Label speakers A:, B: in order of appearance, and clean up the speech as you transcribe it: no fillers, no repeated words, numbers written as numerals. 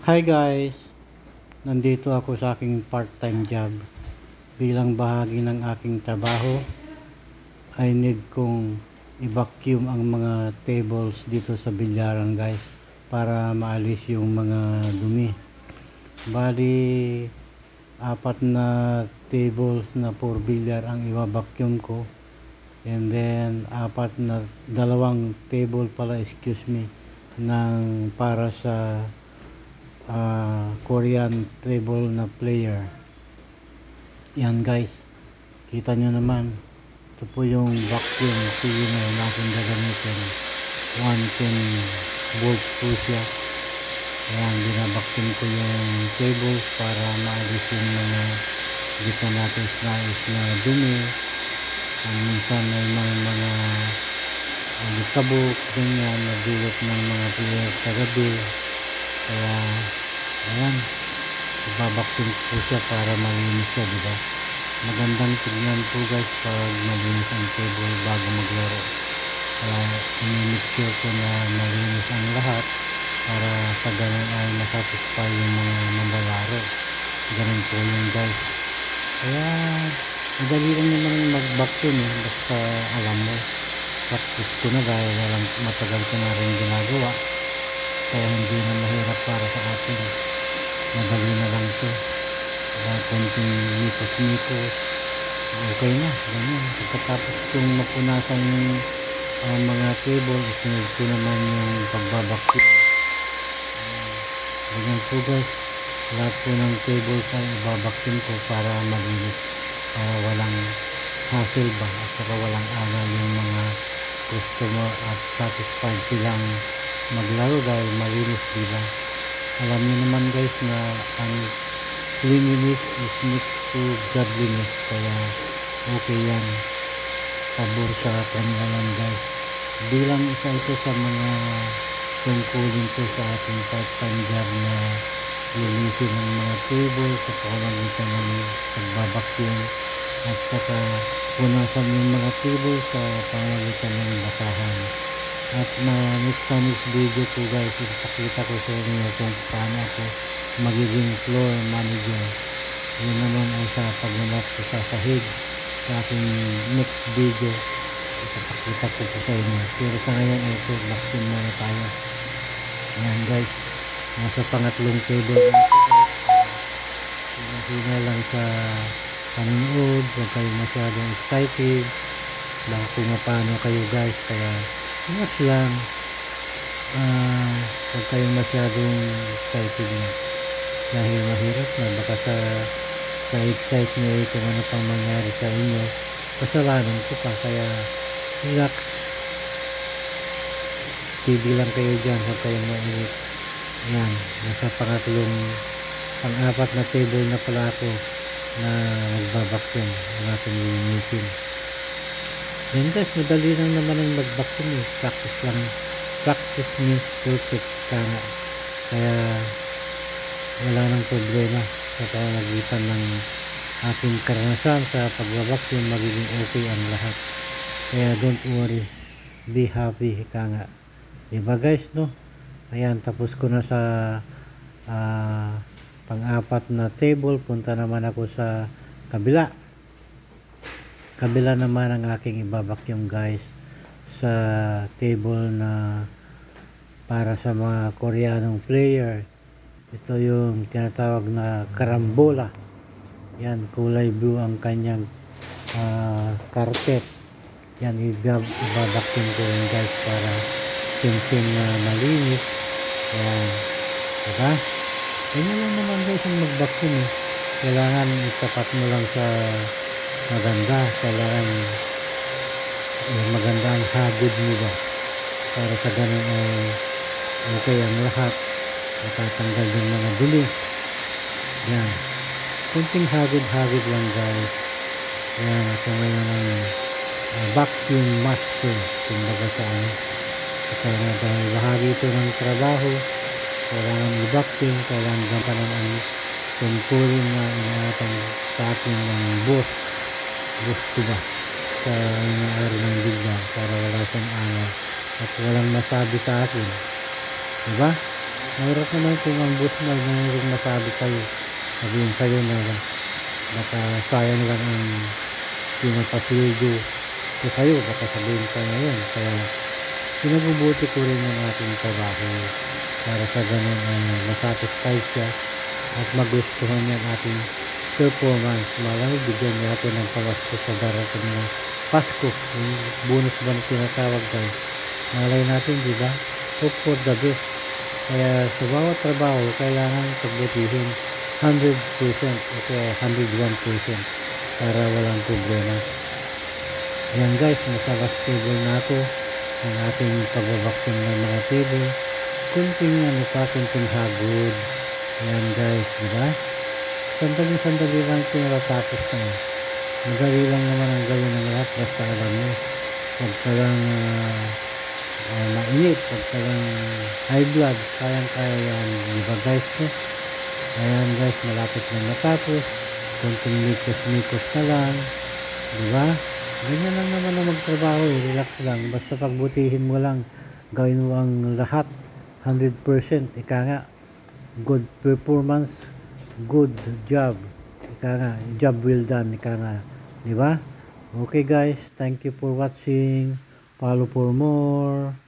A: Hi guys! Nandito ako sa aking part-time job. Bilang bahagi ng aking trabaho, I need kong i-vacuum ang mga tables dito sa bilyaran guys para maalis yung mga dumi. Bali, apat na tables na for bilyar ang i-vacuum ko. And then, dalawang table pala, excuse me, ng para sa Korean table na player. Yan guys, kita nyo naman, ito po yung vacuum cleaner natin gagamitin. 110 volts po siya. Ayan, binabacuum ko yung tables para maalis yung mga dito natin nais na dumi. Minsan may mga alikabok, ganyan, nagdulot ng mga player sa gabi. Kaya ayan, ibabacuum po siya para malinis siya, diba? Magandang tignan po guys pag malinis ang table bago maglaro. Kaya ini-make sure ko na malinis ang lahat para sa ganun ay masatisfy yung mga mambalaro. Ganun po yun guys. Kaya madali lang naman mag-vacuum basta alam mo. Practice ko na dahil matagal ko na rin ginagawa. Kaya hindi na mahirap para sa atin. Madali na lang ito. Konting mitos-mitos. Okay na. Ganyan. Pagkatapos kong mapunasan yung mga table, isunod ko naman yung pagbabacuum. Ganyan po guys. Lahat po ng tables ay ibabacuum ko para malinis. Para walang hassle ba at saka walang angal yung mga customer at satisfied silang maglaro dahil malinis, diba? Alam niyo naman guys na ang cleanliness is next to godliness, kaya okay yan, pabor sa kanila lang guys. Bilang isa ito sa mga tungkulin ko sa ating part-time job na linisin ng mga table sa pamamagitan ng pagbabacuum at saka punasan yung mga table sa pamamagitan ng basahan. At next video ko guys, ipakita ko sa inyo kung paano ako magiging floor manager. Yun naman ay sa paglalak ko sa sahig sa aking next video. Ipakita ko po sa inyo. Pero sa ngayon ay ito, vacuum muna tayo. Ayan guys, nasa pangatlong table na ito guys. Hina lang sa panonood, huwag kayo masyadong excited. Baka kung paano kayo guys, kaya relax lang. Huwag kayong masyadong excited na dahil mahirap na baka sa excite nyo kung ano pang mangyari sa inyo, kasalanan ko pa. Kaya relax, TV lang kayo dyan, huwag kayong mainit. Yan, nasa pang-apat na table na pala ako na magbabacuum ang ating linisin. Yan guys, madali lang naman ang mag-vacuum eh. Practice lang. Practice means perfect ka nga. Kaya wala nang problema sa pamamagitan ng aking karanasan sa pag-vacuum, magiging okay ang lahat. Kaya don't worry, be happy ka nga. Diba guys, no? Ayan, tapos ko na sa pang-apat na table. Punta naman ako sa kabila naman ang aking ibabacuum guys, sa table na para sa mga Koreanong player. Ito yung tinatawag na karambola. Yan, kulay blue ang kanyang carpet. Yan, ibabacuum ko rin guys para sing-sing na malinis. Yan, diba? Ganyan lang naman guys ang mag-vacuum eh. Kailangan itapat mo lang sa maganda. Kailangan maganda ang hagod mo ba para sa ganun ay okay ang lahat, matatanggal yung mga dumi. Yan, kunting hagod lang guys. Yan, ako ngayon ang vacuum master kumbaga sa ano. Kaya dahil bahagi ito ng trabaho, kailangan i-vacuum, kailangan gampanan ang tungkulin na inaatang sa akin ng boss ko ba sa nangyari ng bigla para wala siyang angal at walang masabi sa akin, diba? Mahirap naman kung ang boss mo ay mayroong masabi sa'yo. Sabihin sa'yo na baka sayang lang ang pinapasweldo ko sa'yo. Baka sabihin pa ngayon. Kaya pinabubuti ko rin ang ating trabaho para sa ganun ay masatisfy siya at magustuhan niya ang ating performance. Malay, bigyan niya ako ng pamasko sa darating na Pasko. Yung bonus ba na tinatawag guys? Malay natin, di ba? Hope for the best. Kaya sa bawat trabaho, kailangan pagbutihin 100% o kaya 101% para walang problema. Ayan guys, nasa last table na ako ang ating pagbabaksin ng mga table. Kunting kunting hagod. Ayan guys, di ba? Sandali lang ito natatapos na. Madali lang naman ang gawin ng lahat basta alam mo. Huwag ka lang mainit, huwag ka lang high blood, kayang-kaya yan, di ba guys? No? Ayan guys, malapit na matapos, konting mikos-mikos na lang, di ba? Ganyan lang naman na magtrabaho, relax lang, basta pagbutihin mo lang, gawin mo ang lahat, 100%, ika nga, good performance, good job, ika nga, job well done, ika nga, di ba? Okay guys, thank you for watching, follow for more.